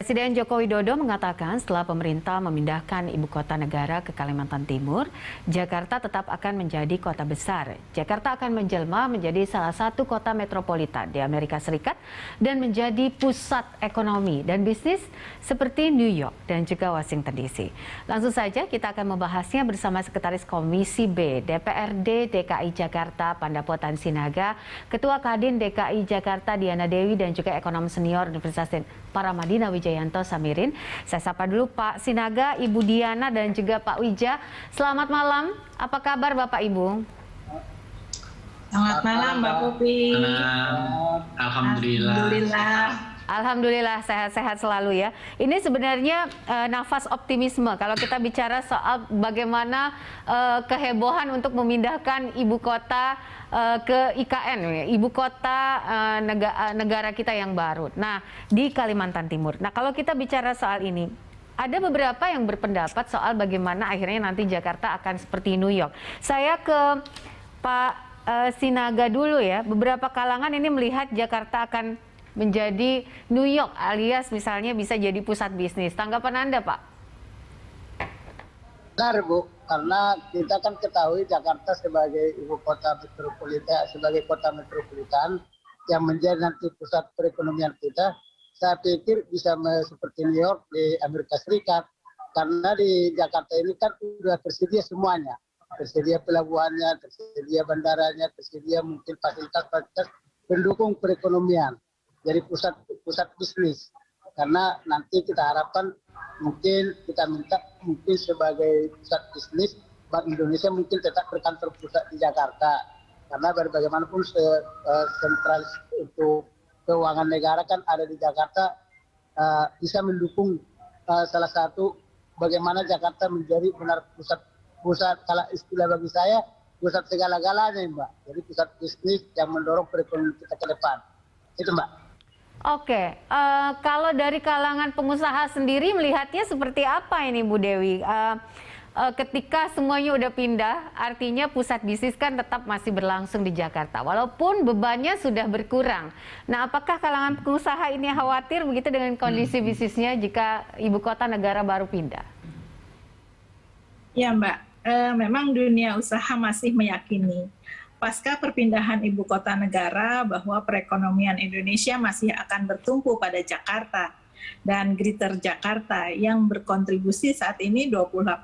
Presiden Joko Widodo mengatakan setelah pemerintah memindahkan ibu kota negara ke Kalimantan Timur, Jakarta tetap akan menjadi kota besar. Jakarta akan menjelma menjadi salah satu kota metropolitan di Amerika Serikat dan menjadi pusat ekonomi dan bisnis seperti New York dan juga Washington DC. Langsung saja kita akan membahasnya bersama Sekretaris Komisi B DPRD DKI Jakarta Pandapotan Sinaga, Ketua Kadin DKI Jakarta Diana Dewi dan juga ekonom senior Universitas Paramadina Wijayanto Samirin. Saya sapa dulu Pak Sinaga, Ibu Diana dan juga Pak Wija. Selamat malam. Apa kabar Bapak Ibu? Selamat malam Mbak Pupi. Alhamdulillah. Alhamdulillah sehat-sehat selalu ya. Ini sebenarnya nafas optimisme kalau kita bicara soal bagaimana kehebohan untuk memindahkan ibu kota ke IKN, ibu kota negara kita yang baru. Nah, di Kalimantan Timur. Nah, kalau kita bicara soal ini, ada beberapa yang berpendapat soal bagaimana akhirnya nanti Jakarta akan seperti New York. Saya ke Pak Sinaga dulu ya. Beberapa kalangan ini melihat Jakarta akan menjadi New York alias misalnya bisa jadi pusat bisnis. Tanggapan Anda, Pak? Benar, Bu. Karena kita kan ketahui Jakarta sebagai ibu kota metropolitan, sebagai kota metropolitan yang menjadi nanti pusat perekonomian kita. Saya pikir bisa seperti New York di Amerika Serikat. Karena di Jakarta ini kan sudah tersedia semuanya. Tersedia pelabuhannya, tersedia bandaranya, tersedia mungkin fasilitas-fasilitas pendukung perekonomian. Jadi pusat bisnis, karena nanti kita harapkan mungkin kita minta mungkin sebagai pusat bisnis Bank Indonesia mungkin tetap berkantor pusat di Jakarta, karena bagaimanapun sentralis untuk keuangan negara kan ada di Jakarta, bisa mendukung salah satu bagaimana Jakarta menjadi benar pusat kalau istilah bagi saya pusat segala-galanya Mbak, jadi pusat bisnis yang mendorong perekonomian kita ke depan itu Mbak. Oke, kalau dari kalangan pengusaha sendiri melihatnya seperti apa ini Bu Dewi? Ketika semuanya udah pindah, artinya pusat bisnis kan tetap masih berlangsung di Jakarta, walaupun bebannya sudah berkurang. Nah, apakah kalangan pengusaha ini khawatir begitu dengan kondisi bisnisnya jika ibu kota negara baru pindah? Ya Mbak, memang dunia usaha masih meyakini pasca perpindahan ibu kota negara bahwa perekonomian Indonesia masih akan bertumpu pada Jakarta dan Greater Jakarta yang berkontribusi saat ini 28%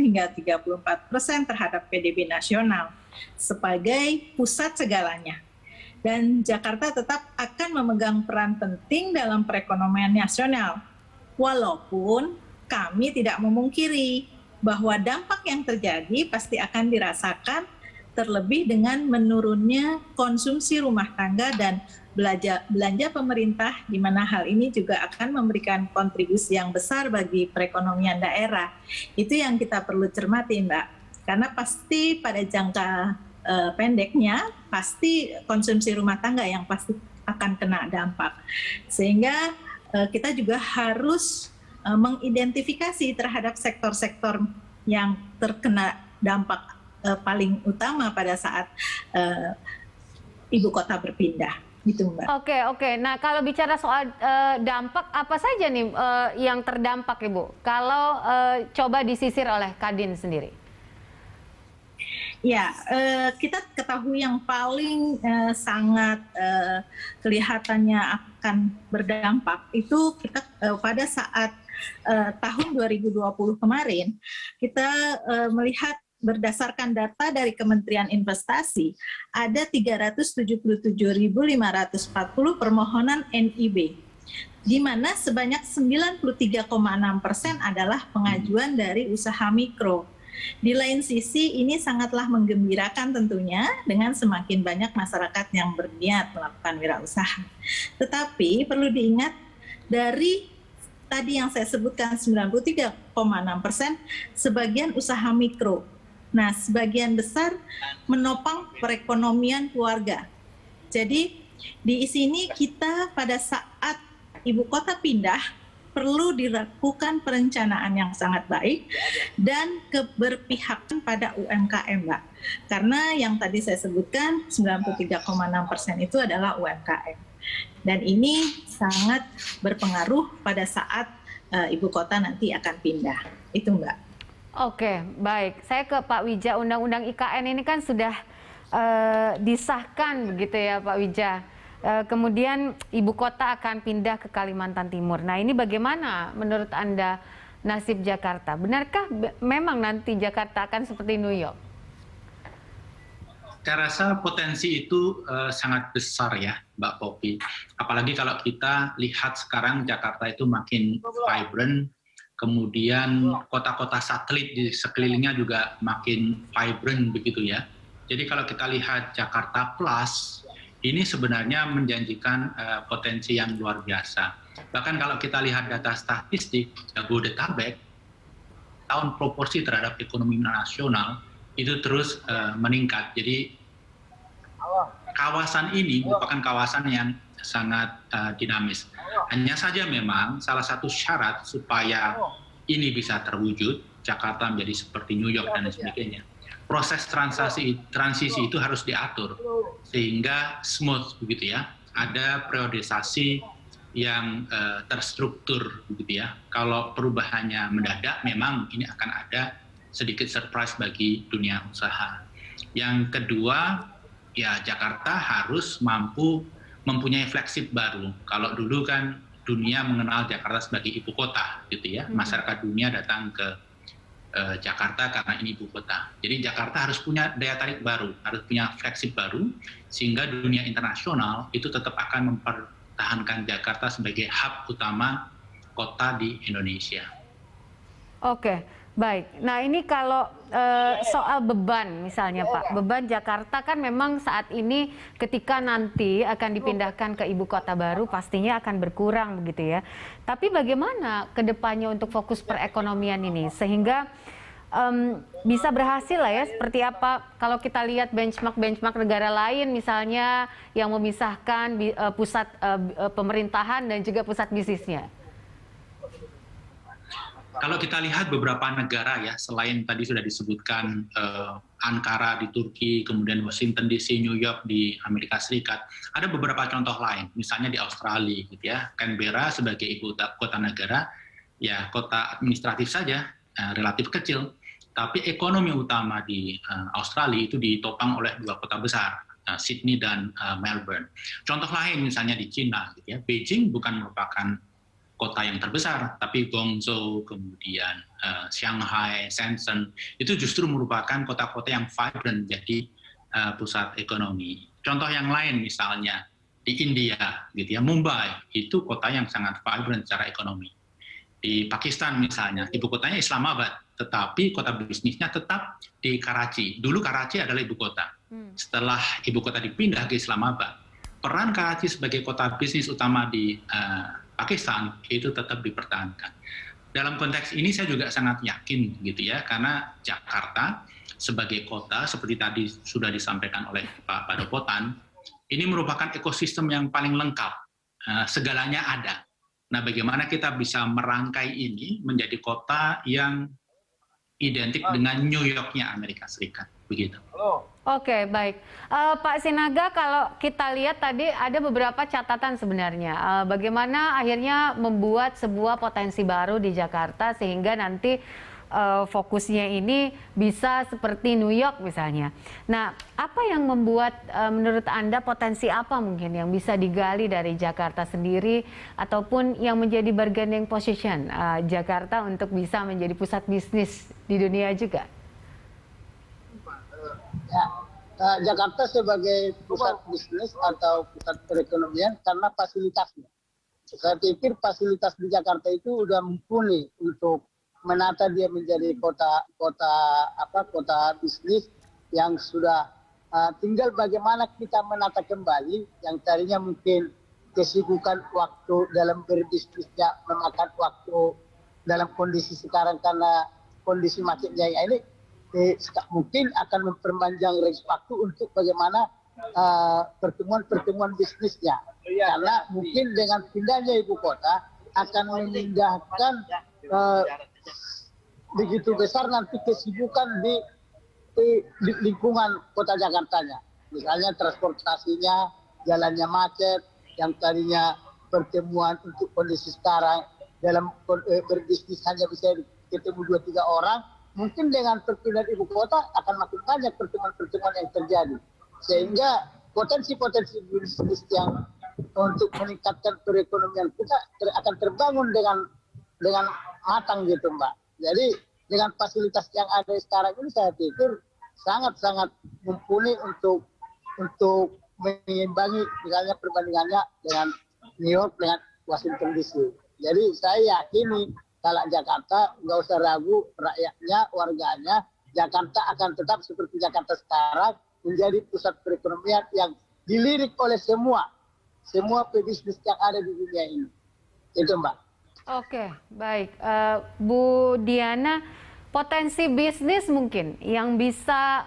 hingga 34% terhadap PDB nasional sebagai pusat segalanya. Dan Jakarta tetap akan memegang peran penting dalam perekonomian nasional. Walaupun kami tidak memungkiri bahwa dampak yang terjadi pasti akan dirasakan terlebih dengan menurunnya konsumsi rumah tangga dan belanja pemerintah, di mana hal ini juga akan memberikan kontribusi yang besar bagi perekonomian daerah. Itu yang kita perlu cermati Mbak, karena pasti pada jangka pendeknya pasti konsumsi rumah tangga yang pasti akan kena dampak. Sehingga kita juga harus mengidentifikasi terhadap sektor-sektor yang terkena dampak paling utama pada saat ibu kota berpindah, gitu Mbak. Oke. Nah, kalau bicara soal dampak apa saja nih yang terdampak Ibu? Kalau coba disisir oleh Kadin sendiri. Ya, kita ketahui yang paling sangat kelihatannya akan berdampak itu kita pada saat tahun 2020 kemarin kita melihat berdasarkan data dari Kementerian Investasi, ada 377.540 permohonan NIB, di mana sebanyak 93,6% adalah pengajuan dari usaha mikro. Di lain sisi, ini sangatlah menggembirakan tentunya dengan semakin banyak masyarakat yang berniat melakukan wirausaha. Tetapi perlu diingat dari tadi yang saya sebutkan 93,6% sebagian usaha mikro. Nah, sebagian besar menopang perekonomian keluarga. Jadi di sini kita pada saat ibu kota pindah perlu dilakukan perencanaan yang sangat baik dan keberpihakan pada UMKM, Mbak. Karena yang tadi saya sebutkan 93,6% itu adalah UMKM. Dan ini sangat berpengaruh pada saat ibu kota nanti akan pindah. Itu Mbak. Oke, baik. Saya ke Pak Wija, Undang-Undang IKN ini kan sudah disahkan begitu ya Pak Wija. Kemudian ibu kota akan pindah ke Kalimantan Timur. Nah ini bagaimana menurut Anda nasib Jakarta? Benarkah memang nanti Jakarta akan seperti New York? Saya rasa potensi itu sangat besar ya Mbak Poppy. Apalagi kalau kita lihat sekarang Jakarta itu makin vibrant, kemudian kota-kota satelit di sekelilingnya juga makin vibrant begitu ya. Jadi kalau kita lihat Jakarta Plus, ini sebenarnya menjanjikan potensi yang luar biasa. Bahkan kalau kita lihat data statistik, Jabodetabek, tahun proporsi terhadap ekonomi nasional itu terus meningkat. Jadi kawasan ini merupakan kawasan yang sangat dinamis. Hanya saja memang salah satu syarat supaya ini bisa terwujud, Jakarta menjadi seperti New York dan sebagainya. Proses transisi itu harus diatur sehingga smooth begitu ya. Ada periodisasi yang terstruktur begitu ya. Kalau perubahannya mendadak, memang ini akan ada sedikit surprise bagi dunia usaha. Yang kedua, ya Jakarta harus mampu mempunyai flagship baru. Kalau dulu kan dunia mengenal Jakarta sebagai ibu kota, gitu ya. Masyarakat dunia datang ke Jakarta karena ini ibu kota. Jadi Jakarta harus punya daya tarik baru, harus punya flagship baru, sehingga dunia internasional itu tetap akan mempertahankan Jakarta sebagai hub utama kota di Indonesia. Oke, baik. Nah ini kalau soal beban misalnya Pak, beban Jakarta kan memang saat ini ketika nanti akan dipindahkan ke ibu kota baru pastinya akan berkurang begitu ya. Tapi bagaimana ke depannya untuk fokus perekonomian ini sehingga bisa berhasil lah ya, seperti apa kalau kita lihat benchmark negara lain misalnya yang memisahkan pusat pemerintahan dan juga pusat bisnisnya. Kalau kita lihat beberapa negara ya, selain tadi sudah disebutkan Ankara di Turki, kemudian Washington DC, New York di Amerika Serikat, ada beberapa contoh lain, misalnya di Australia, gitu ya. Canberra sebagai ibu kota negara, ya kota administratif saja, relatif kecil, tapi ekonomi utama di Australia itu ditopang oleh dua kota besar, Sydney dan Melbourne. Contoh lain misalnya di China, gitu ya. Beijing bukan merupakan kota yang terbesar, tapi Guangzhou, kemudian Shanghai, Shenzhen, itu justru merupakan kota-kota yang vibrant jadi pusat ekonomi. Contoh yang lain misalnya di India, gitu ya, Mumbai itu kota yang sangat vibrant secara ekonomi. Di Pakistan misalnya, ibu kotanya Islamabad, tetapi kota bisnisnya tetap di Karachi. Dulu Karachi adalah ibu kota. Setelah ibu kota dipindah ke Islamabad, peran Karachi sebagai kota bisnis utama di Pakistan itu tetap dipertahankan. Dalam konteks ini saya juga sangat yakin gitu ya, karena Jakarta sebagai kota seperti tadi sudah disampaikan oleh Pak Padepotan, ini merupakan ekosistem yang paling lengkap, segalanya ada. Nah, bagaimana kita bisa merangkai ini menjadi kota yang identik dengan New York-nya Amerika Serikat, begitu. Oke, baik. Pak Sinaga, kalau kita lihat tadi ada beberapa catatan sebenarnya. Bagaimana akhirnya membuat sebuah potensi baru di Jakarta sehingga nanti fokusnya ini bisa seperti New York misalnya. Nah, apa yang membuat menurut Anda potensi apa mungkin yang bisa digali dari Jakarta sendiri ataupun yang menjadi bargaining position Jakarta untuk bisa menjadi pusat bisnis di dunia juga? Ya, Jakarta sebagai pusat bisnis atau pusat perekonomian karena fasilitasnya. Saya pikir fasilitas di Jakarta itu sudah mumpuni untuk menata dia menjadi kota bisnis yang sudah tinggal bagaimana kita menata kembali yang tadinya mungkin kesibukan waktu dalam berbisnisnya memakan waktu dalam kondisi sekarang karena kondisi macetnya ini mungkin akan memperpanjang range waktu untuk bagaimana pertemuan bisnisnya. Karena mungkin dengan pindahnya ibu kota akan memindahkan begitu besar nanti kesibukan di lingkungan kota Jakartanya. Misalnya transportasinya, jalannya macet, yang tadinya pertemuan untuk kondisi sekarang dalam berbisnis hanya bisa ketemu 2-3 orang, mungkin dengan perpindahan ibu kota akan makin banyak pertemuan-pertemuan yang terjadi. Sehingga potensi-potensi bisnis yang untuk meningkatkan perekonomian kita akan terbangun dengan matang gitu, Mbak. Jadi dengan fasilitas yang ada sekarang ini saya pikir sangat-sangat mumpuni untuk mengimbangi misalnya perbandingannya dengan New York dengan Washington DC. Jadi saya yakini kalau Jakarta nggak usah ragu, rakyatnya, warganya, Jakarta akan tetap seperti Jakarta sekarang menjadi pusat perekonomian yang dilirik oleh semua pebisnis yang ada di dunia ini. Itu, Mbak. Oke, baik. Bu Diana, potensi bisnis mungkin yang bisa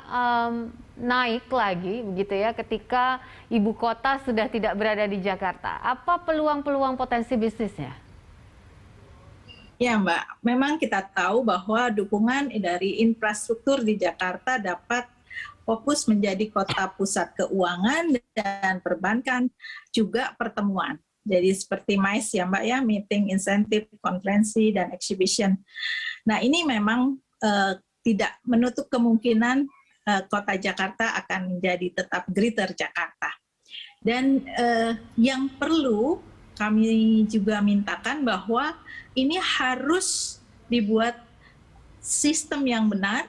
naik lagi begitu ya ketika ibu kota sudah tidak berada di Jakarta. Apa peluang-peluang potensi bisnisnya? Ya Mbak, memang kita tahu bahwa dukungan dari infrastruktur di Jakarta dapat fokus menjadi kota pusat keuangan dan perbankan, juga pertemuan. Jadi seperti MICE ya Mbak ya, meeting, insentif, konferensi, dan exhibition. Nah ini memang tidak menutup kemungkinan kota Jakarta akan menjadi tetap Greater Jakarta. Dan yang perlu kami juga mintakan bahwa ini harus dibuat sistem yang benar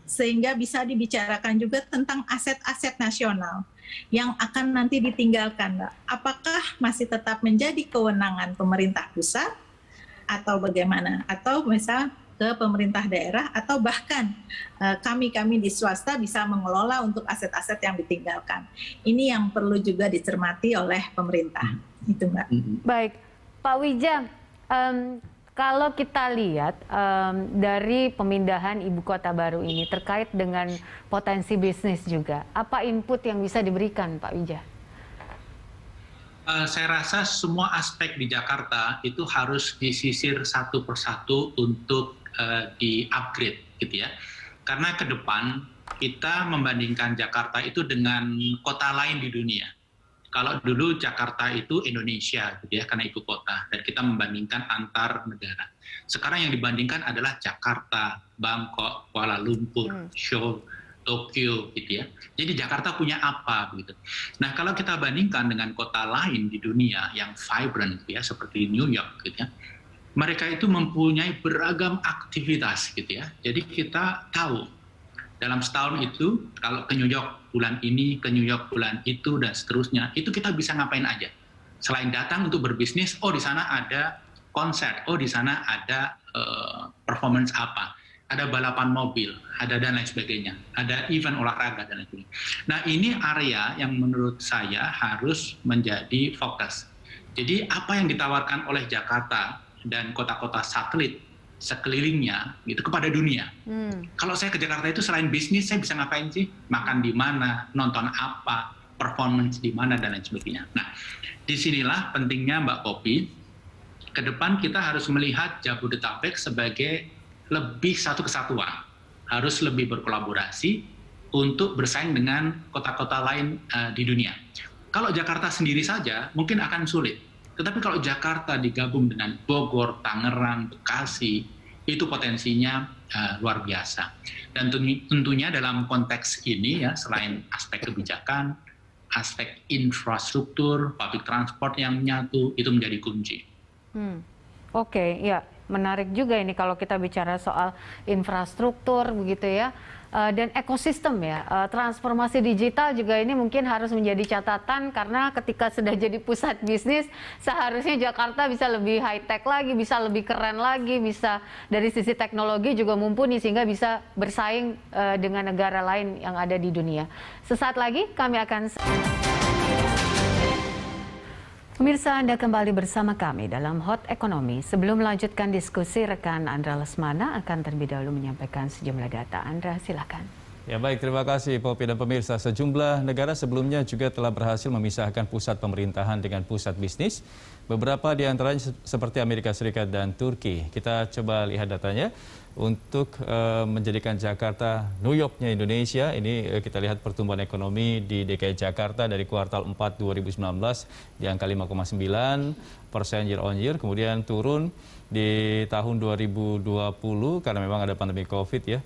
sehingga bisa dibicarakan juga tentang aset-aset nasional yang akan nanti ditinggalkan. Apakah masih tetap menjadi kewenangan pemerintah pusat atau bagaimana? Atau misal ke pemerintah daerah atau bahkan kami di swasta bisa mengelola untuk aset-aset yang ditinggalkan. Ini yang perlu juga dicermati oleh pemerintah. Itu Mbak. Baik, Pak Wija, kalau kita lihat dari pemindahan ibu kota baru ini terkait dengan potensi bisnis juga, apa input yang bisa diberikan Pak Wija? Saya rasa semua aspek di Jakarta itu harus disisir satu persatu untuk di-upgrade gitu ya. Karena ke depan kita membandingkan Jakarta itu dengan kota lain di dunia. Kalau dulu Jakarta itu Indonesia gitu ya, karena ibu kota, dan kita membandingkan antar negara. Sekarang yang dibandingkan adalah Jakarta, Bangkok, Kuala Lumpur, Seoul, Tokyo gitu ya. Jadi Jakarta punya apa begitu. Nah, kalau kita bandingkan dengan kota lain di dunia yang vibrant gitu ya, seperti New York gitu ya. Mereka itu mempunyai beragam aktivitas gitu ya. Jadi kita tahu dalam setahun itu kalau ke New York bulan ini, ke New York bulan itu dan seterusnya, itu kita bisa ngapain aja. Selain datang untuk berbisnis, oh di sana ada konser, oh di sana ada performance apa, ada balapan mobil, ada dan lain sebagainya, ada event olahraga dan lain sebagainya. Nah ini area yang menurut saya harus menjadi fokus. Jadi apa yang ditawarkan oleh Jakarta dan kota-kota satelit sekelilingnya gitu kepada dunia. Kalau saya ke Jakarta itu selain bisnis, saya bisa ngapain sih? Makan di mana, nonton apa, performance di mana dan lain sebagainya. Nah, disinilah pentingnya Mbak Poppy. Ke depan kita harus melihat Jabodetabek sebagai lebih satu kesatuan, harus lebih berkolaborasi untuk bersaing dengan kota-kota lain di dunia. Kalau Jakarta sendiri saja mungkin akan sulit. Tetapi kalau Jakarta digabung dengan Bogor, Tangerang, Bekasi, itu potensinya luar biasa. Dan tentunya dalam konteks ini ya, selain aspek kebijakan, aspek infrastruktur, public transport yang menyatu, itu menjadi kunci. Oke, ya menarik juga ini kalau kita bicara soal infrastruktur begitu ya. Dan ekosistem ya, transformasi digital juga ini mungkin harus menjadi catatan karena ketika sudah jadi pusat bisnis seharusnya Jakarta bisa lebih high-tech lagi, bisa lebih keren lagi, bisa dari sisi teknologi juga mumpuni sehingga bisa bersaing dengan negara lain yang ada di dunia. Sesaat lagi kami akan... Pemirsa, Anda kembali bersama kami dalam Hot Ekonomi. Sebelum melanjutkan diskusi, rekan Andra Lesmana akan terlebih dahulu menyampaikan sejumlah data. Andra, silakan. Ya baik, terima kasih Popi dan pemirsa. Sejumlah negara sebelumnya juga telah berhasil memisahkan pusat pemerintahan dengan pusat bisnis. Beberapa di antaranya seperti Amerika Serikat dan Turki. Kita coba lihat datanya. Untuk menjadikan Jakarta New York-nya Indonesia, ini kita lihat pertumbuhan ekonomi di DKI Jakarta dari kuartal 4 2019 di angka 5,9% year on year, kemudian turun di tahun 2020 karena memang ada pandemi COVID ya,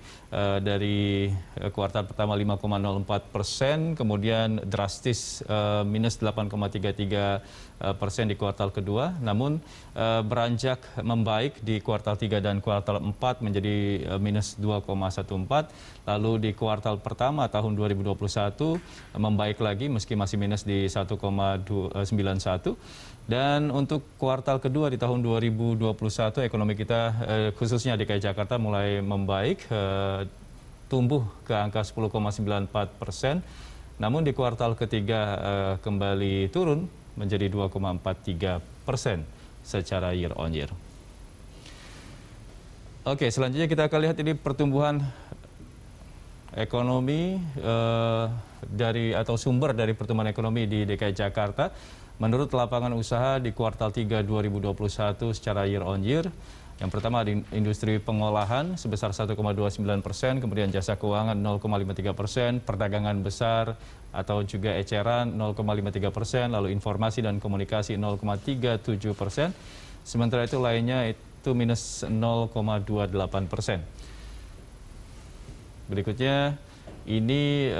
dari kuartal pertama 5,04%, kemudian drastis minus 8,33% di kuartal kedua, namun beranjak membaik di kuartal 3 dan kuartal 4 menjadi minus 2,14, lalu di kuartal pertama tahun 2021 membaik lagi meski masih minus di 1,91, dan untuk kuartal kedua di tahun 2021 ekonomi kita khususnya DKI Jakarta mulai membaik, tumbuh ke angka 10,94%, namun di kuartal ketiga kembali turun menjadi 2,43% secara year on year. Oke, selanjutnya kita akan lihat ini pertumbuhan ekonomi dari atau sumber dari pertumbuhan ekonomi di DKI Jakarta. Menurut lapangan usaha di kuartal 3 2021 secara year on year, yang pertama di industri pengolahan sebesar 1,29%, kemudian jasa keuangan 0,53%, perdagangan besar atau juga eceran 0,53%, lalu informasi dan komunikasi 0,37%, sementara itu lainnya itu minus 0,28%. Berikutnya ini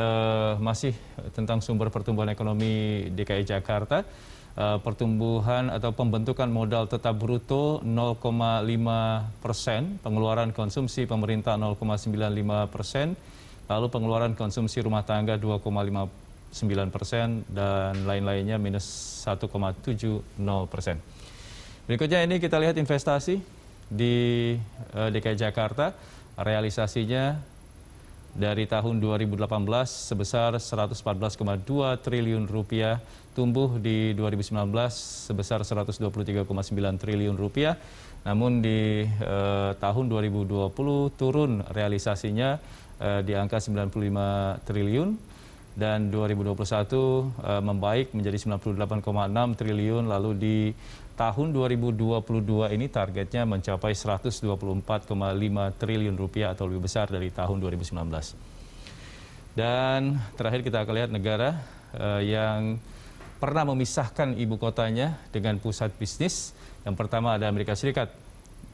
masih tentang sumber pertumbuhan ekonomi DKI Jakarta. Pertumbuhan atau pembentukan modal tetap bruto 0,5%, pengeluaran konsumsi pemerintah 0,95%, lalu pengeluaran konsumsi rumah tangga 2,59%, dan lain-lainnya minus 1,70%. Berikutnya ini kita lihat investasi di DKI Jakarta. Realisasinya dari tahun 2018 sebesar 114,2 triliun rupiah, tumbuh di 2019 sebesar 123,9 triliun rupiah. Namun di tahun 2020 turun realisasinya di angka 95 triliun, dan 2021 membaik menjadi 98,6 triliun, lalu di tahun 2022 ini targetnya mencapai 124,5 triliun rupiah atau lebih besar dari tahun 2019. Dan terakhir kita akan lihat negara yang pernah memisahkan ibu kotanya dengan pusat bisnis. Yang pertama ada Amerika Serikat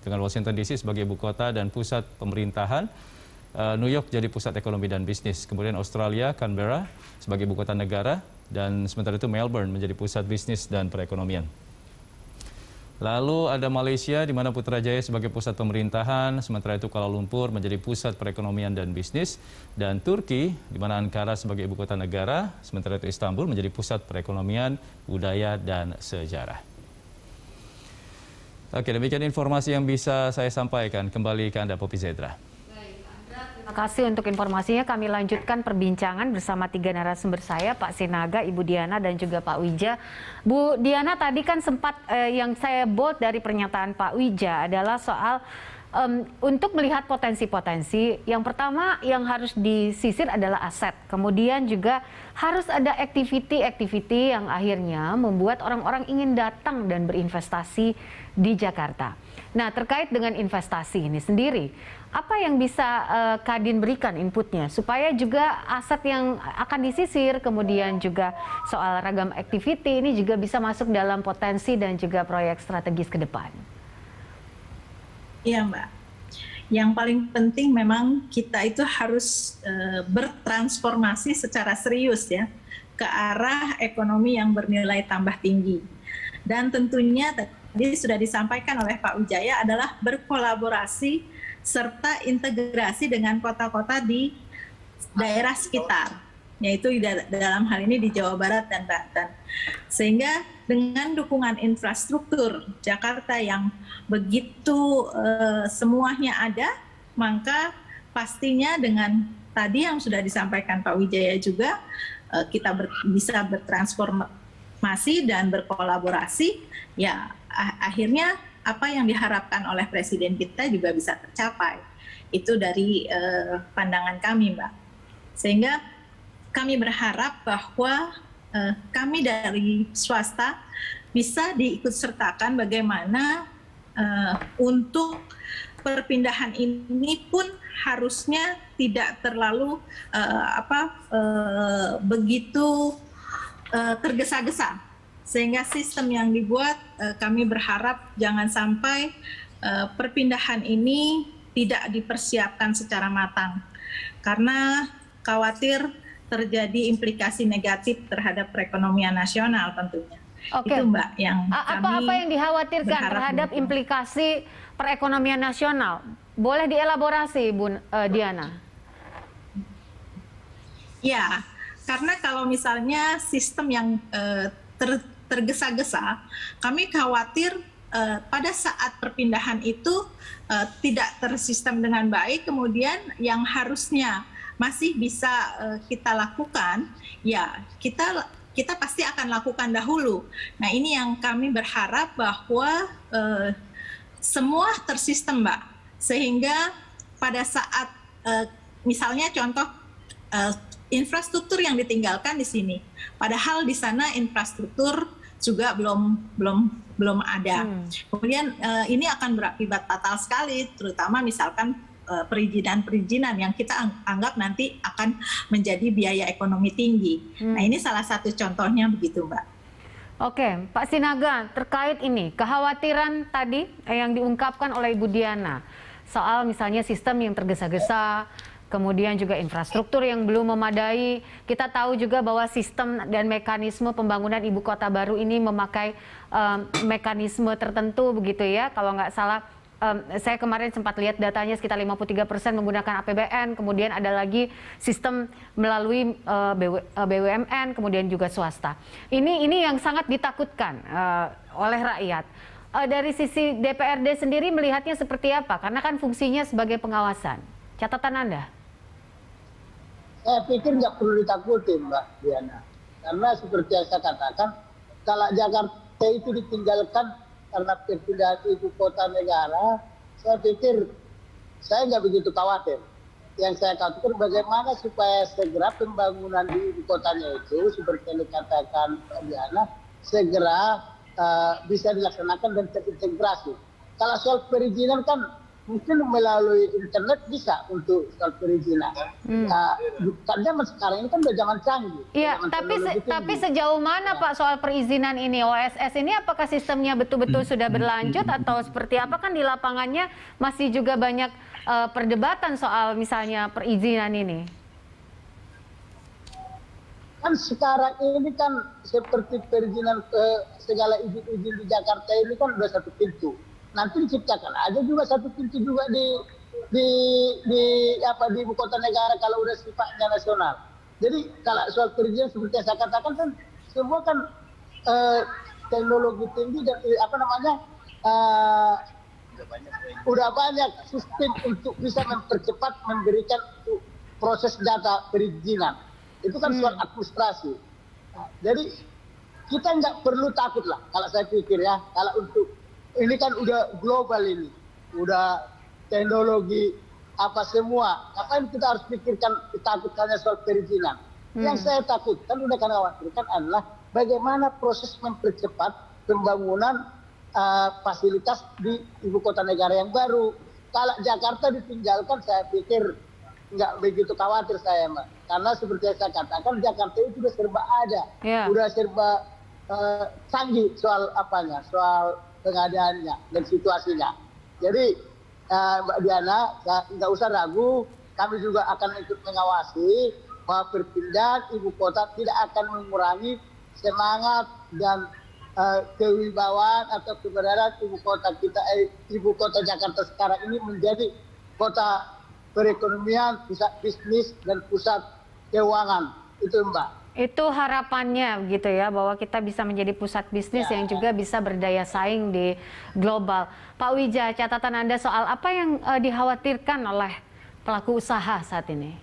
dengan Washington DC sebagai ibu kota dan pusat pemerintahan. New York jadi pusat ekonomi dan bisnis. Kemudian Australia, Canberra sebagai ibu kota negara, dan sementara itu Melbourne menjadi pusat bisnis dan perekonomian. Lalu ada Malaysia di mana Putrajaya sebagai pusat pemerintahan, sementara itu Kuala Lumpur menjadi pusat perekonomian dan bisnis, dan Turki di mana Ankara sebagai ibu kota negara, sementara itu Istanbul menjadi pusat perekonomian, budaya dan sejarah. Oke, demikian informasi yang bisa saya sampaikan. Kembali ke Anda, Popi Zedra. Terima kasih untuk informasinya. Kami lanjutkan perbincangan bersama tiga narasumber saya, Pak Sinaga, Ibu Diana, dan juga Pak Wija. Bu Diana, tadi kan sempat yang saya bold dari pernyataan Pak Wija adalah soal untuk melihat potensi-potensi. Yang pertama yang harus disisir adalah aset. Kemudian juga harus ada activity yang akhirnya membuat orang-orang ingin datang dan berinvestasi di Jakarta. Nah, terkait dengan investasi ini sendiri, apa yang bisa Kadin berikan inputnya supaya juga aset yang akan disisir, kemudian juga soal ragam activity ini juga bisa masuk dalam potensi dan juga proyek strategis ke depan? Iya, Mbak. Yang paling penting memang kita itu harus bertransformasi secara serius ya ke arah ekonomi yang bernilai tambah tinggi. Dan tentunya tadi sudah disampaikan oleh Pak Wijaya adalah berkolaborasi serta integrasi dengan kota-kota di daerah sekitar, yaitu dalam hal ini di Jawa Barat dan Banten. Sehingga dengan dukungan infrastruktur Jakarta yang begitu semuanya ada, maka pastinya dengan tadi yang sudah disampaikan Pak Wijaya juga, kita bisa bertransformasi dan berkolaborasi, ya akhirnya apa yang diharapkan oleh Presiden kita juga bisa tercapai. Itu dari pandangan kami, Mbak. Sehingga kami berharap bahwa kami dari swasta bisa diikutsertakan bagaimana untuk perpindahan ini pun harusnya tidak terlalu begitu tergesa-gesa, sehingga sistem yang dibuat kami berharap jangan sampai perpindahan ini tidak dipersiapkan secara matang, karena khawatir terjadi implikasi negatif terhadap perekonomian nasional tentunya. Oke. Itu Mbak yang apa yang dikhawatirkan terhadap implikasi perekonomian nasional? Boleh dielaborasi, Bu Diana? Ya, karena kalau misalnya sistem yang tergesa-gesa, kami khawatir pada saat perpindahan itu tidak tersistem dengan baik, kemudian yang harusnya masih bisa kita lakukan, ya kita pasti akan lakukan dahulu. Nah, ini yang kami berharap bahwa semua tersistem, Mbak, sehingga pada saat misalnya contoh infrastruktur yang ditinggalkan di sini, padahal di sana infrastruktur juga belum ada. Kemudian ini akan berakibat fatal sekali, terutama misalkan perizinan yang kita anggap nanti akan menjadi biaya ekonomi tinggi. Nah, ini salah satu contohnya begitu, Mbak. Oke, Pak Sinaga, terkait ini kekhawatiran tadi yang diungkapkan oleh Ibu Diana soal misalnya sistem yang tergesa-gesa, kemudian juga infrastruktur yang belum memadai. Kita tahu juga bahwa sistem dan mekanisme pembangunan ibu kota baru ini memakai mekanisme tertentu begitu ya, kalau nggak salah. Saya kemarin sempat lihat datanya sekitar 53% menggunakan APBN, kemudian ada lagi sistem melalui BUMN, kemudian juga swasta. Ini yang sangat ditakutkan oleh rakyat. Dari sisi DPRD sendiri melihatnya seperti apa? Karena kan fungsinya sebagai pengawasan. Catatan Anda? Saya pikir nggak perlu ditakuti, Mbak Diana. Karena seperti yang saya katakan, kalau Jakarta itu ditinggalkan karena perpindahan ibu kota negara, saya pikir saya nggak begitu khawatir. Yang saya khawatir bagaimana supaya segera pembangunan di ibu kotanya itu, seperti yang dikatakan Diana, segera bisa dilaksanakan dan terintegrasi. Kalau soal perizinan kan mungkin melalui internet bisa untuk soal perizinan. Zaman sekarang ini kan udah zaman canggih. Iya, tapi sejauh mana Pak soal perizinan ini? OSS ini apakah sistemnya betul-betul sudah berlanjut atau seperti apa? Kan di lapangannya masih juga banyak perdebatan soal misalnya perizinan ini. Kan sekarang ini kan seperti perizinan segala izin di Jakarta ini kan udah satu pintu. Nanti diciptakan aja juga satu pintu juga di ibu kota negara kalau udah sifatnya nasional. Jadi kalau soal perizinan seperti yang saya katakan kan semua kan teknologi tinggi dan udah banyak sistem untuk bisa mempercepat memberikan proses data perizinan. Itu kan soal administrasi. Jadi kita nggak perlu takut lah kalau saya pikir ya, kalau untuk ini kan udah global ini, udah teknologi apa semua. Ngapain kita harus pikirkan ketakutannya soal perizinan? Yang saya takutkan, udah kan khawatirkan adalah bagaimana proses mempercepat pembangunan fasilitas di ibu kota negara yang baru. Kalau Jakarta ditinggalkan, saya pikir nggak begitu khawatir saya, Mbak. Karena seperti yang saya katakan, Jakarta itu sudah serba ada, udah serba canggih soal apanya, soal pengadaannya dan situasinya. Jadi Mbak Diana, nggak usah ragu, kami juga akan ikut mengawasi bahwa perpindahan ibu kota tidak akan mengurangi semangat dan kewibawaan atau keberadaan ibu kota kita, ibu kota Jakarta sekarang ini menjadi kota perekonomian, pusat bisnis dan pusat keuangan. Itu Mbak. Itu harapannya gitu ya, bahwa kita bisa menjadi pusat bisnis yang juga bisa berdaya saing di global. Pak Wija, catatan Anda soal apa yang dikhawatirkan oleh pelaku usaha saat ini?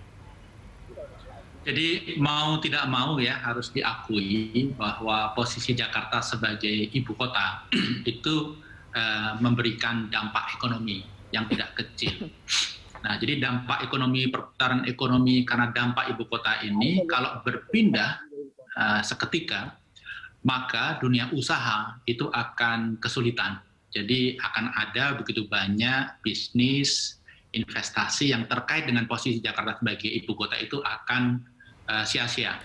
Jadi mau tidak mau ya harus diakui bahwa posisi Jakarta sebagai ibu kota itu memberikan dampak ekonomi yang tidak kecil. Nah, jadi dampak ekonomi, perputaran ekonomi karena dampak ibu kota ini kalau berpindah seketika, maka dunia usaha itu akan kesulitan. Jadi akan ada begitu banyak bisnis, investasi yang terkait dengan posisi Jakarta sebagai ibu kota itu akan sia-sia.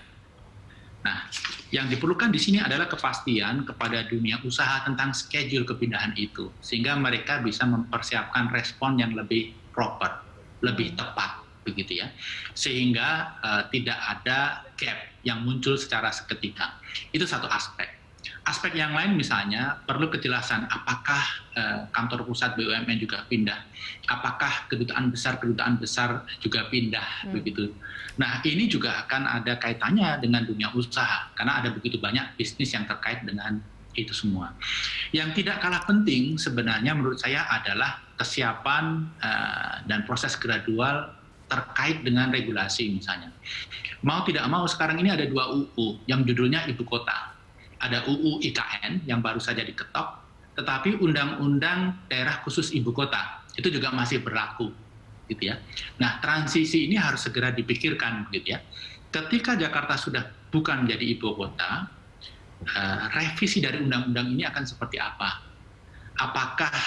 Nah, yang diperlukan di sini adalah kepastian kepada dunia usaha tentang schedule kepindahan itu, sehingga mereka bisa mempersiapkan respon yang lebih proper, lebih tepat, begitu ya, sehingga tidak ada gap yang muncul secara seketika. Itu satu aspek. Aspek yang lain misalnya perlu kejelasan apakah kantor pusat BUMN juga pindah, apakah kedutaan besar juga pindah, begitu. Nah, ini juga akan ada kaitannya dengan dunia usaha karena ada begitu banyak bisnis yang terkait dengan itu semua. Yang tidak kalah penting sebenarnya menurut saya adalah kesiapan dan proses gradual terkait dengan regulasi misalnya. Mau tidak mau sekarang ini ada 2 UU yang judulnya ibu kota. Ada UU IKN yang baru saja diketok, tetapi Undang-Undang Daerah Khusus Ibu Kota itu juga masih berlaku, gitu ya. Nah, transisi ini harus segera dipikirkan, gitu ya. Ketika Jakarta sudah bukan menjadi ibu kota, revisi dari undang-undang ini akan seperti apa? Apakah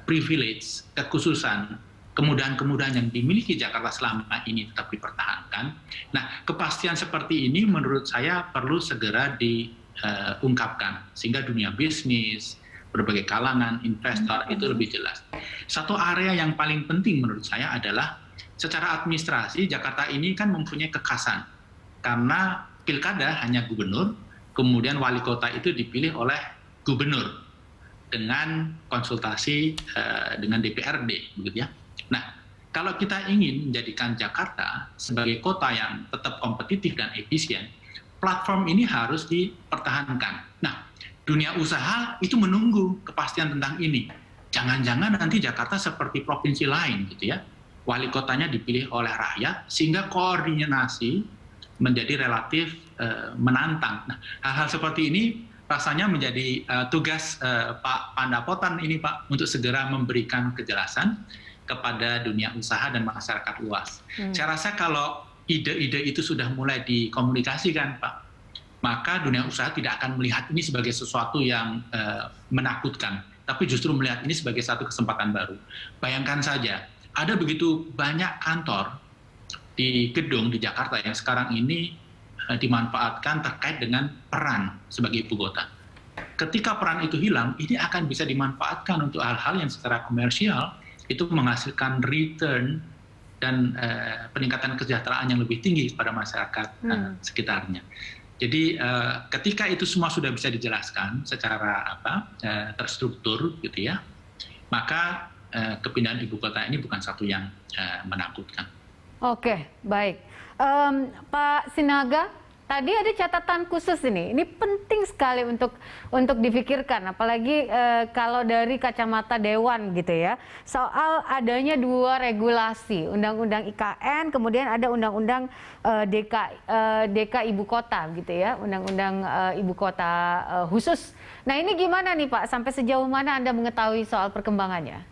privilege, kekhususan, kemudahan-kemudahan yang dimiliki Jakarta selama ini tetap dipertahankan? Nah, kepastian seperti ini menurut saya perlu segera diungkapkan sehingga dunia bisnis, berbagai kalangan, investor itu lebih jelas. Satu area yang paling penting menurut saya adalah secara administrasi Jakarta ini kan mempunyai kekhasan karena pilkada hanya gubernur, kemudian wali kota itu dipilih oleh gubernur dengan konsultasi dengan DPRD, begitu ya. Nah, kalau kita ingin menjadikan Jakarta sebagai kota yang tetap kompetitif dan efisien, platform ini harus dipertahankan. Nah, dunia usaha itu menunggu kepastian tentang ini. Jangan-jangan nanti Jakarta seperti provinsi lain, gitu ya. Wali kotanya dipilih oleh rakyat, sehingga koordinasi menjadi relatif menantang. Nah, hal-hal seperti ini rasanya menjadi tugas Pak Pandapotan ini, Pak, untuk segera memberikan kejelasan kepada dunia usaha dan masyarakat luas. Saya rasa kalau ide-ide itu sudah mulai dikomunikasikan, Pak, maka dunia usaha tidak akan melihat ini sebagai sesuatu yang menakutkan, tapi justru melihat ini sebagai satu kesempatan baru. Bayangkan saja, ada begitu banyak kantor di gedung di Jakarta yang sekarang ini dimanfaatkan terkait dengan peran sebagai ibu kota. Ketika peran itu hilang, ini akan bisa dimanfaatkan untuk hal-hal yang secara komersial itu menghasilkan return dan peningkatan kesejahteraan yang lebih tinggi pada masyarakat sekitarnya. Jadi ketika itu semua sudah bisa dijelaskan secara terstruktur, gitu ya, maka kepindahan ibu kota ini bukan satu yang menakutkan. Oke, baik. Pak Sinaga, tadi ada catatan khusus ini penting sekali untuk difikirkan, apalagi kalau dari kacamata Dewan gitu ya, soal adanya 2 regulasi, Undang-Undang IKN, kemudian ada Undang-Undang DK Ibu Kota gitu ya, Undang-Undang Ibu Kota khusus. Nah, ini gimana nih Pak, sampai sejauh mana Anda mengetahui soal perkembangannya?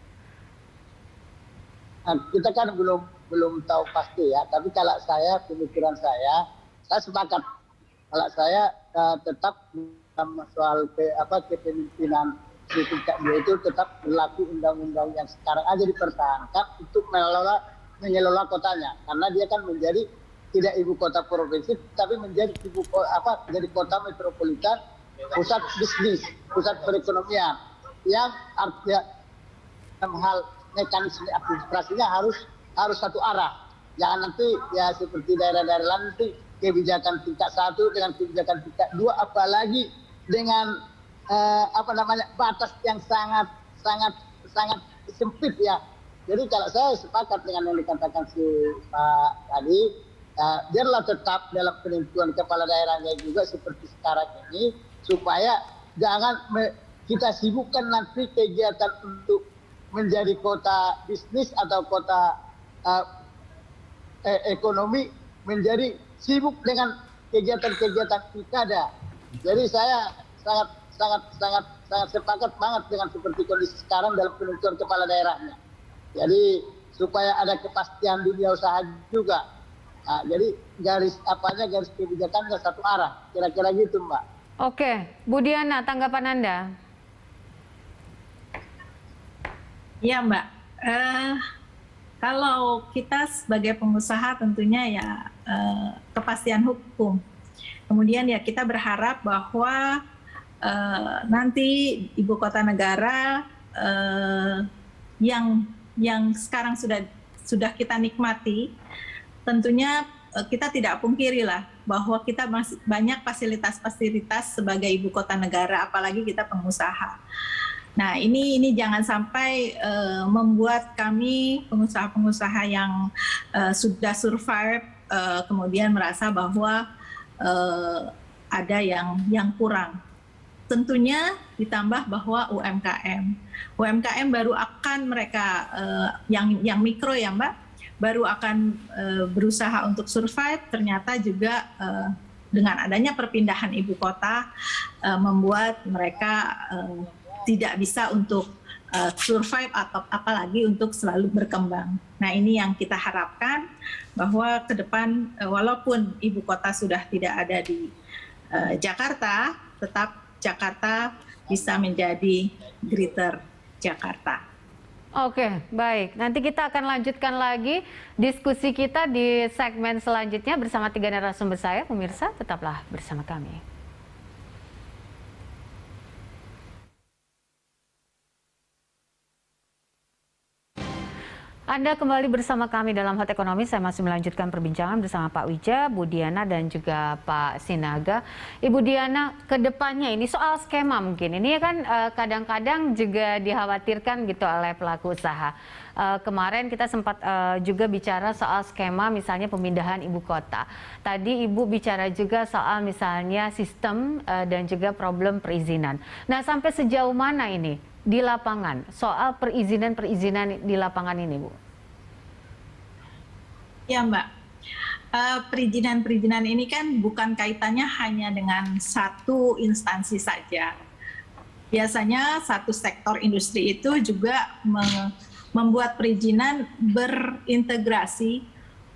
Kita kan belum tahu pasti ya, tapi kalau saya, pemikiran saya sepakat. Kalau saya tetap soal kepemimpinan di tingkat 2 itu tetap berlaku undang-undang yang sekarang aja dipertahankan untuk mengelola kotanya, karena dia kan menjadi tidak ibu kota provinsi, tapi menjadi menjadi kota metropolitan, pusat bisnis, pusat perekonomian, yang artinya dalam hal mekanisme administrasinya harus satu arah. Jangan nanti ya seperti daerah-daerah lain nanti kebijakan tingkat 1 dengan kebijakan tingkat 2, apalagi dengan batas yang sangat sempit ya. Jadi kalau saya sepakat dengan yang dikatakan si Pak tadi, biarlah tetap dalam penentuan kepala daerahnya juga seperti sekarang ini, supaya jangan kita sibukkan nanti kegiatan untuk menjadi kota bisnis atau kota ekonomi menjadi sibuk dengan kegiatan-kegiatan pilkada. Jadi saya sangat sepakat banget dengan seperti kondisi sekarang dalam penentuan kepala daerahnya. Jadi supaya ada kepastian dunia usaha juga. Nah, jadi garis kebijakannya satu arah, kira-kira gitu, Mbak. Oke, Bu Diana, tanggapan Anda? Ya, Mbak. Kalau kita sebagai pengusaha tentunya ya kepastian hukum. Kemudian ya kita berharap bahwa nanti ibu kota negara yang sekarang sudah kita nikmati, tentunya kita tidak pungkiri lah bahwa kita masih banyak fasilitas-fasilitas sebagai ibu kota negara, apalagi kita pengusaha. Nah, ini jangan sampai membuat kami pengusaha-pengusaha yang sudah survive kemudian merasa bahwa ada yang kurang. Tentunya ditambah bahwa UMKM baru akan mereka yang mikro ya Mbak, baru akan berusaha untuk survive. Ternyata juga dengan adanya perpindahan ibu kota membuat mereka tidak bisa untuk survive atau apalagi untuk selalu berkembang. Nah, ini yang kita harapkan bahwa ke depan walaupun ibu kota sudah tidak ada di Jakarta, tetap Jakarta bisa menjadi Greater Jakarta. Oke, baik. Nanti kita akan lanjutkan lagi diskusi kita di segmen selanjutnya bersama 3 narasumber saya. Pemirsa, tetaplah bersama kami. Anda kembali bersama kami dalam Hot Ekonomi. Saya masih melanjutkan perbincangan bersama Pak Wija, Bu Diana, dan juga Pak Sinaga. Ibu Diana, ke depannya ini soal skema mungkin. Ini kan kadang-kadang juga dikhawatirkan gitu oleh pelaku usaha. Kemarin kita sempat juga bicara soal skema misalnya pemindahan ibu kota. Tadi Ibu bicara juga soal misalnya sistem dan juga problem perizinan. Nah, sampai sejauh mana ini di lapangan soal perizinan di lapangan ini, Bu? Ya, Mbak. Perizinan ini kan bukan kaitannya hanya dengan satu instansi saja. Biasanya satu sektor industri itu juga membuat perizinan berintegrasi.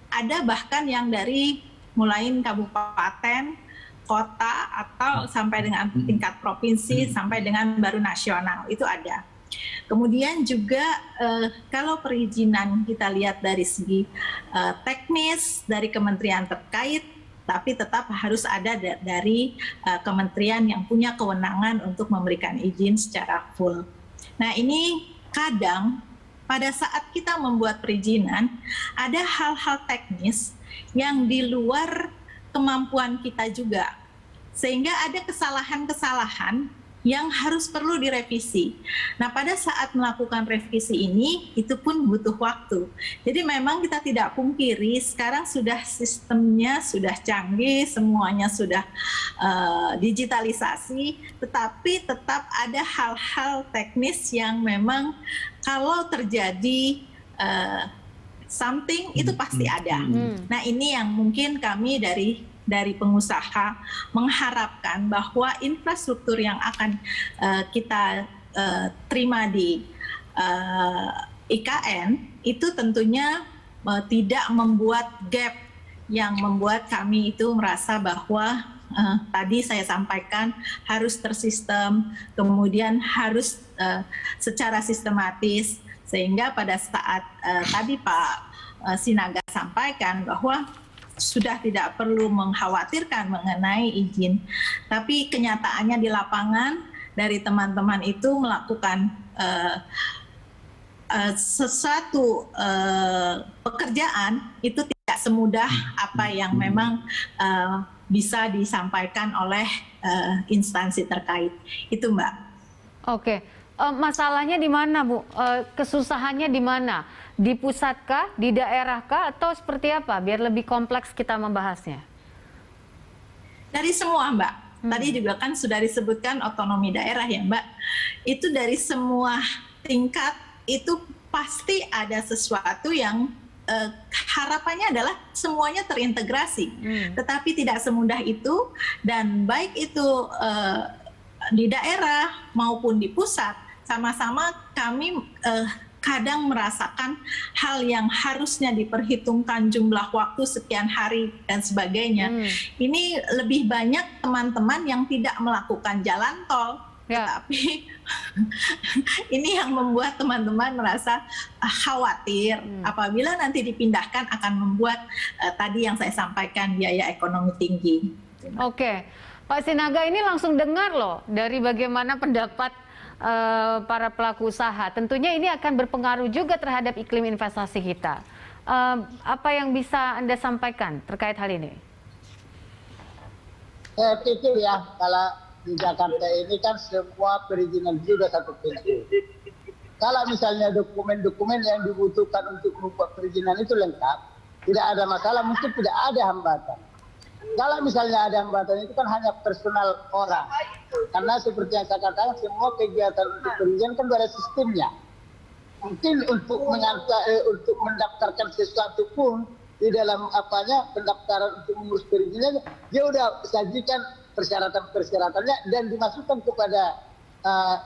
Ada bahkan yang dari mulai kabupaten, kota, atau sampai dengan tingkat provinsi, sampai dengan baru nasional, itu ada. Kemudian juga kalau perizinan kita lihat dari segi teknis dari kementerian terkait, tapi tetap harus ada dari kementerian yang punya kewenangan untuk memberikan izin secara full. Nah, ini kadang pada saat kita membuat perizinan, ada hal-hal teknis yang di luar kemampuan kita juga. Sehingga ada kesalahan-kesalahan yang harus perlu direvisi. Nah, pada saat melakukan revisi ini, itu pun butuh waktu. Jadi memang kita tidak pungkiri, sekarang sudah sistemnya sudah canggih, semuanya sudah digitalisasi, tetapi tetap ada hal-hal teknis yang memang kalau terjadi something, itu pasti ada. Nah, ini yang mungkin kami dari pengusaha mengharapkan bahwa infrastruktur yang akan kita terima di IKN itu tentunya tidak membuat gap yang membuat kami itu merasa bahwa tadi saya sampaikan harus tersistem, kemudian harus secara sistematis, sehingga pada saat tadi Pak Sinaga sampaikan bahwa sudah tidak perlu mengkhawatirkan mengenai izin. Tapi kenyataannya di lapangan dari teman-teman itu melakukan sesuatu pekerjaan itu tidak semudah apa yang memang bisa disampaikan oleh instansi terkait. Itu, Mbak. Oke. Masalahnya di mana, Bu? Kesusahannya di mana? Di pusatkah, di daerahkah, atau seperti apa? Biar lebih kompleks kita membahasnya. Dari semua, Mbak. Tadi juga kan sudah disebutkan otonomi daerah ya, Mbak. Itu dari semua tingkat, itu pasti ada sesuatu yang harapannya adalah semuanya terintegrasi. Tetapi tidak semudah itu, dan baik itu di daerah maupun di pusat, sama-sama kami kadang merasakan hal yang harusnya diperhitungkan jumlah waktu sekian hari dan sebagainya. Ini lebih banyak teman-teman yang tidak melakukan jalan tol, tetapi ini yang membuat teman-teman merasa khawatir apabila nanti dipindahkan akan membuat tadi yang saya sampaikan biaya ekonomi tinggi. Oke, Pak Sinaga, ini langsung dengar loh dari bagaimana pendapat para pelaku usaha. Tentunya ini akan berpengaruh juga terhadap iklim investasi kita. Apa yang bisa Anda sampaikan terkait hal ini? Saya pikir ya, kalau di Jakarta ini kan semua perizinan juga satu pintu. Kalau misalnya dokumen-dokumen yang dibutuhkan untuk membuat perizinan itu lengkap, tidak ada masalah, mungkin tidak ada hambatan. Kalau misalnya ada hambatan itu kan hanya personal orang. Karena seperti yang saya katakan, semua kegiatan untuk perizinan kan ada sistemnya. Mungkin untuk untuk mendaftarkan sesuatu pun di dalam pendaftaran untuk mengurus perizinan, dia udah sajikan persyaratan-persyaratannya dan dimasukkan kepada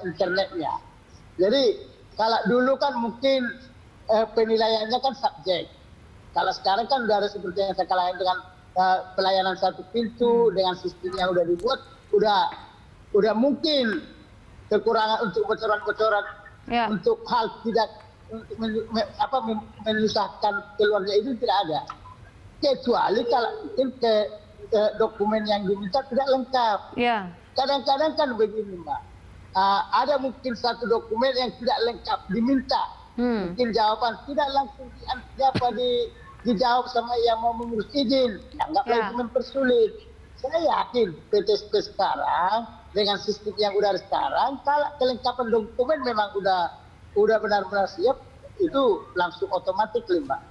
internetnya. Jadi kalau dulu kan mungkin penilaiannya kan subjek. Kalau sekarang kan udah ada seperti yang saya katakan dengan pelayanan satu pintu dengan sistem yang udah dibuat, udah mungkin kekurangan untuk bocoran-bocoran untuk hal tidak menyusahkan keluarga itu tidak ada, kecuali kalau mungkin dokumen yang diminta tidak lengkap. Kadang-kadang kan begini Mbak, ada mungkin satu dokumen yang tidak lengkap diminta, mungkin jawaban tidak langsung dijawab sama yang mau mengurus izin, nggak lagi mempersulit. Saya yakin PTSP sekarang dengan sistem yang udah ada sekarang, kalau kelengkapan dokumen memang udah benar-benar siap, itu langsung otomatis Mbak.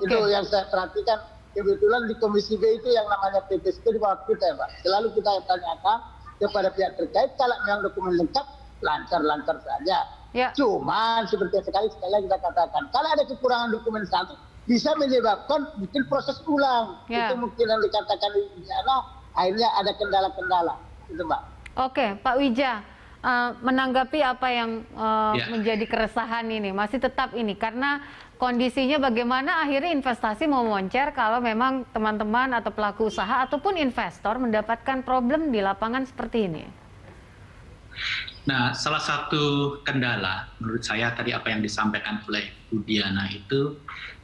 Itu yang saya perhatikan. Kebetulan di Komisi B itu yang namanya PTSP di bawah kita Mbak. Selalu kita tanyakan kepada pihak terkait, kalau memang dokumen lengkap, lancar-lancar saja. Cuman seperti sekali lagi kita katakan, kalau ada kekurangan dokumen satu, bisa menyebabkan mungkin proses ulang. Itu mungkin yang dikatakan di sana, akhirnya ada kendala-kendala. Itu Mbak. Oke, Pak Wija, menanggapi apa yang menjadi keresahan ini, masih tetap ini, karena kondisinya bagaimana akhirnya investasi mau moncer kalau memang teman-teman atau pelaku usaha ataupun investor mendapatkan problem di lapangan seperti ini. Nah, salah satu kendala menurut saya tadi apa yang disampaikan oleh Bu Diana itu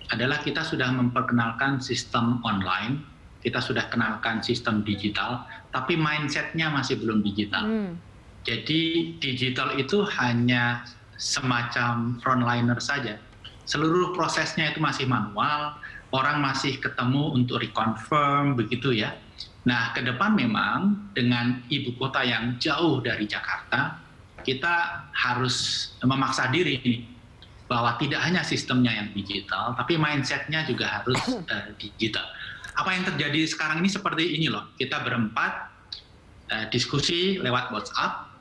adalah kita sudah memperkenalkan sistem online, kita sudah kenalkan sistem digital, tapi mindset-nya masih belum digital. Jadi digital itu hanya semacam frontliner saja. Seluruh prosesnya itu masih manual, orang masih ketemu untuk reconfirm, begitu ya. Nah, ke depan memang dengan ibu kota yang jauh dari Jakarta, kita harus memaksa diri nih, bahwa tidak hanya sistemnya yang digital, tapi mindset-nya juga harus digital. Apa yang terjadi sekarang ini seperti ini loh, kita berempat diskusi lewat WhatsApp,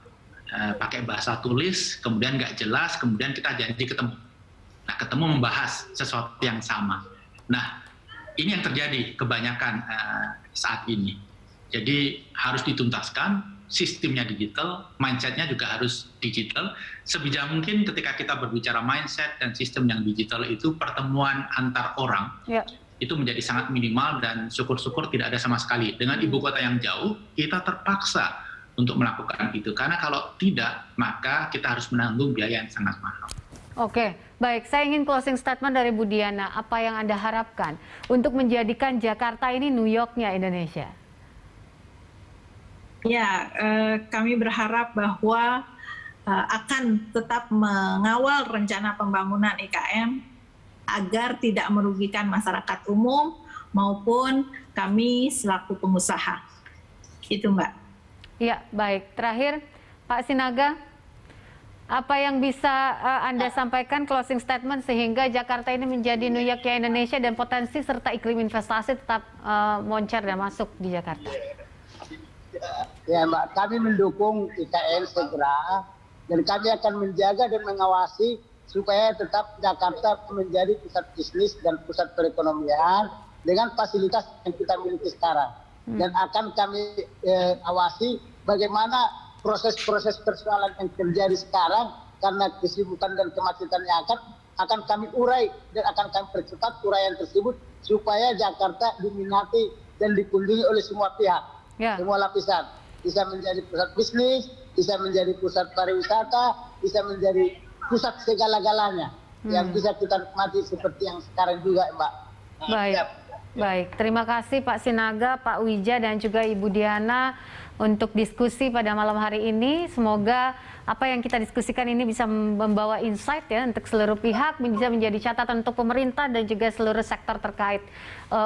pakai bahasa tulis, kemudian nggak jelas, kemudian kita janji ketemu. Nah, ketemu membahas sesuatu yang sama. Nah, ini yang terjadi kebanyakan saat ini. Jadi harus dituntaskan, sistemnya digital, mindset-nya juga harus digital. Sebijak mungkin ketika kita berbicara mindset dan sistem yang digital itu, pertemuan antar orang itu menjadi sangat minimal dan syukur-syukur tidak ada sama sekali. Dengan ibu kota yang jauh, kita terpaksa untuk melakukan itu. Karena kalau tidak, maka kita harus menanggung biaya yang sangat mahal. Oke, baik. Saya ingin closing statement dari Bu Diana. Apa yang Anda harapkan untuk menjadikan Jakarta ini New York-nya Indonesia? Ya, kami berharap bahwa akan tetap mengawal rencana pembangunan IKN agar tidak merugikan masyarakat umum maupun kami selaku pengusaha. Itu Mbak. Ya, baik. Terakhir, Pak Sinaga, apa yang bisa Anda sampaikan closing statement sehingga Jakarta ini menjadi New York-nya Indonesia dan potensi serta iklim investasi tetap moncer dan masuk di Jakarta? Ya Mbak, kami mendukung IKN segera dan kami akan menjaga dan mengawasi supaya tetap Jakarta menjadi pusat bisnis dan pusat perekonomian dengan fasilitas yang kita miliki sekarang. Dan akan kami awasi bagaimana proses-proses persoalan yang terjadi sekarang karena kesibukan dan kemacetan yang akan kami urai dan akan kami percepat uraian tersebut supaya Jakarta diminati dan dikunjungi oleh semua pihak, semua lapisan. Bisa menjadi pusat bisnis, bisa menjadi pusat pariwisata, bisa menjadi pusat segala-galanya yang bisa kita nikmati seperti yang sekarang juga, Mbak. Baik. Terima kasih Pak Sinaga, Pak Wija, dan juga Ibu Diana untuk diskusi pada malam hari ini. Semoga apa yang kita diskusikan ini bisa membawa insight ya untuk seluruh pihak, bisa menjadi catatan untuk pemerintah dan juga seluruh sektor terkait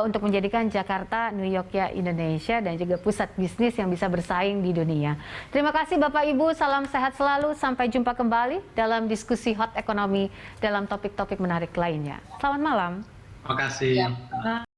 untuk menjadikan Jakarta, New York ya Indonesia, dan juga pusat bisnis yang bisa bersaing di dunia. Terima kasih Bapak Ibu, salam sehat selalu. Sampai jumpa kembali dalam diskusi Hot Ekonomi dalam topik-topik menarik lainnya. Selamat malam. Terima kasih.